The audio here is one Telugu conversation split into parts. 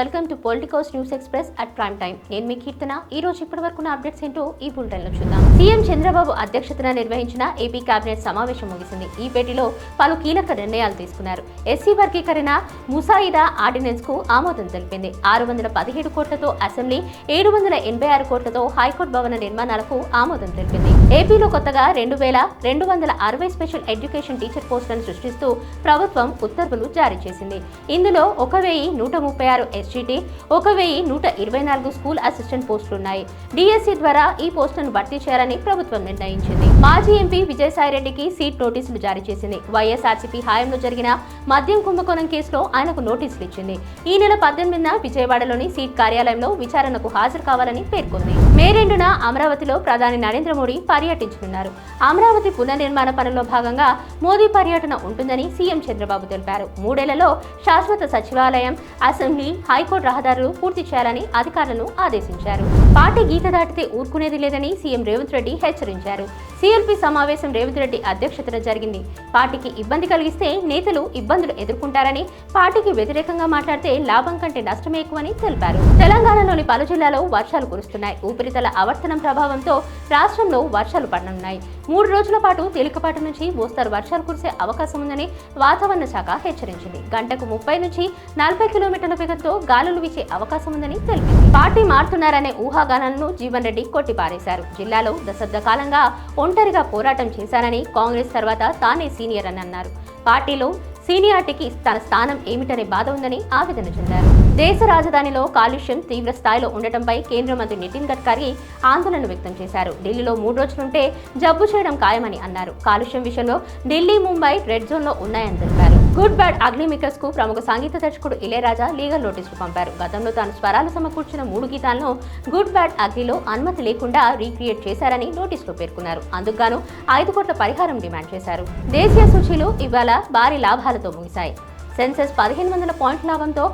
Welcome to Politicos news express at prime time. నేను మీ కీర్తన. ఈ రోజు ఇప్పటివరకున్న అప్డేట్స్ ఏంటో ఈ బులెటిన్లో చూద్దాం. సీఎం చంద్రబాబు అధ్యక్షతన నిర్వహించిన ఏపీ కేబినెట్ సమావేశం ముగిసింది. ఈ భేటీలో పలు కీలక నిర్ణయాలు తీసుకున్నారు. ఎస్సీ వర్గీకరణ ముసాయిదా ఆర్డినెన్స్ కు ఆమోదం తెలిపింది. 617 కోట్లతో అసెంబ్లీ, 786 కోట్లతో హైకోర్టు భవన నిర్మాణాలకు ఆమోదం తెలిపింది. ఏపీలో కొత్తగా 2260 స్పెషల్ ఎడ్యుకేషన్ టీచర్ పోస్టులను సృష్టిస్తూ ప్రభుత్వం ఉత్తర్వులు జారీ చేసింది. ఇందులో 1136 ఎస్జీటీ, 1124 స్కూల్ అసిస్టెంట్ పోస్టులున్నాయి. డిఎస్సి ద్వారా ఈ పోస్టులను భర్తీ చేయాలని ప్రభుత్వం నిర్ణయించింది. మాజీ ఎంపీ విజయసాయిరెడ్డికి సీట్ నోటీసులు జారీ చేసింది. వైఎస్ఆర్సీపీ హయాంలో జరిగిన మద్యం కుంభకోణం కేసులో ఆయనకు నోటీసులు ఇచ్చింది. ఈ నెల 18న విజయవాడలోని సీట్ కార్యాలయంలో విచారణకు హాజరు కావాలని పేర్కొంది. మే 2న అమరావతిలో ప్రధాని నరేంద్ర మోడీ పర్యటించనున్నారు. అమరావతి పునర్నిర్మాణ పనుల్లో భాగంగా మోదీ పర్యటన ఉంటుందని సీఎం చంద్రబాబు తెలిపారు. 3 ఏళ్లలో శాశ్వత సచివాలయం, అసెంబ్లీ, హైకోర్టు రహదారులు పూర్తి చేయాలని అధికారులను ఆదేశించారు. పార్టీ గీత దాటితే ఊరుకునేది లేదని సీఎం రేవంత్ రెడ్డి హెచ్చరించారు. సీఎల్పీ సమావేశం రేవంత్ రెడ్డి అధ్యక్షతన జరిగింది. పార్టీకి ఇబ్బంది కలిగిస్తే నేతలు ఇబ్బందులు ఎదుర్కొంటారని, పార్టీకి వ్యతిరేకంగా మాట్లాడితే లాభం కంటే నష్టమే ఎక్కువని తెలిపారు. తెలంగాణలోని పలు జిల్లాలో వర్షాలు కురుస్తున్నాయి. ఉపరితల ఆవర్తనం ప్రభావంతో రాష్ట్రంలో వర్షాలు పడనున్నాయి. 3 రోజుల పాటు తేలికపాటి నుంచి మోస్తరు వర్షాలు కురిసే అవకాశం ఉందని వాతావరణ శాఖ హెచ్చరించింది. గంటకు 30 నుంచి 40 కిలోమీటర్ల వేగంతో గాలులు వీచే అవకాశం ఉందని తెలిపింది. పార్టీ మారుతున్నారనే ఊహాగానాలను జీవన్ రెడ్డి కొట్టిపారేశారు. జిల్లాలో దశాబ్ద కాలంగా ఒంటరిగా పోరాటం చేశానని, కాంగ్రెస్ తర్వాత తానే సీనియర్ అని అన్నారు. పార్టీలో సీనియారిటీకి తన స్థానం ఏమిటనే బాధ ఉందని ఆవేదన చెందారు. దేశ రాజధానిలో కాలుష్యం తీవ్ర స్థాయిలో ఉండటంపై కేంద్ర మంత్రి నితిన్ గడ్కరీ ఆందోళన వ్యక్తం చేశారు. ఢిల్లీలో 3 రోజులుంటే జబ్బు చేయడం ఖాయమని అన్నారు. కాలుష్యం విషయంలో ఢిల్లీ, ముంబై రెడ్ జోన్ లో ఉన్నాయని తెలిపారు. గుడ్ బ్యాడ్ అగ్లీ మేకర్స్ కు ప్రముఖ సంగీత దర్శకుడు ఇళయరాజా లీగల్ నోటీసులు పంపారు. గతంలో తాను స్వరాలు సమకూర్చిన 3 గీతాలను గుడ్ బ్యాడ్ అగ్లీలో అనుమతి లేకుండా రీక్రియేట్ చేశారని నోటీసులో పేర్కొన్నారు. అందుకుగాను 5 కోట్ల పరిహారం డిమాండ్ చేశారు. దేశీయ సూచీలు ఇవాళ భారీ లాభాలతో ముగిశాయి. సెన్సెక్స్ 1500 పాయింట్ల లాభంతో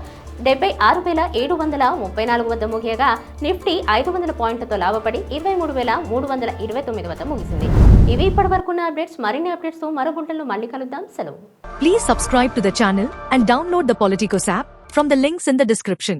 76,734 వద్ద ముగియగా నిఫ్టీ 500 పాయింట్లతో లాభపడి 23,329 వద్ద ముగిసింది. ఇవి ఇప్పటివరకున్న అప్డేట్స్. మరిన్ని అప్డేట్స్ తో మరో బులెటిన్లో మళ్ళీ కలుద్దాం. సెలవు. Please subscribe to the channel and download the Politicos app from the links in the description.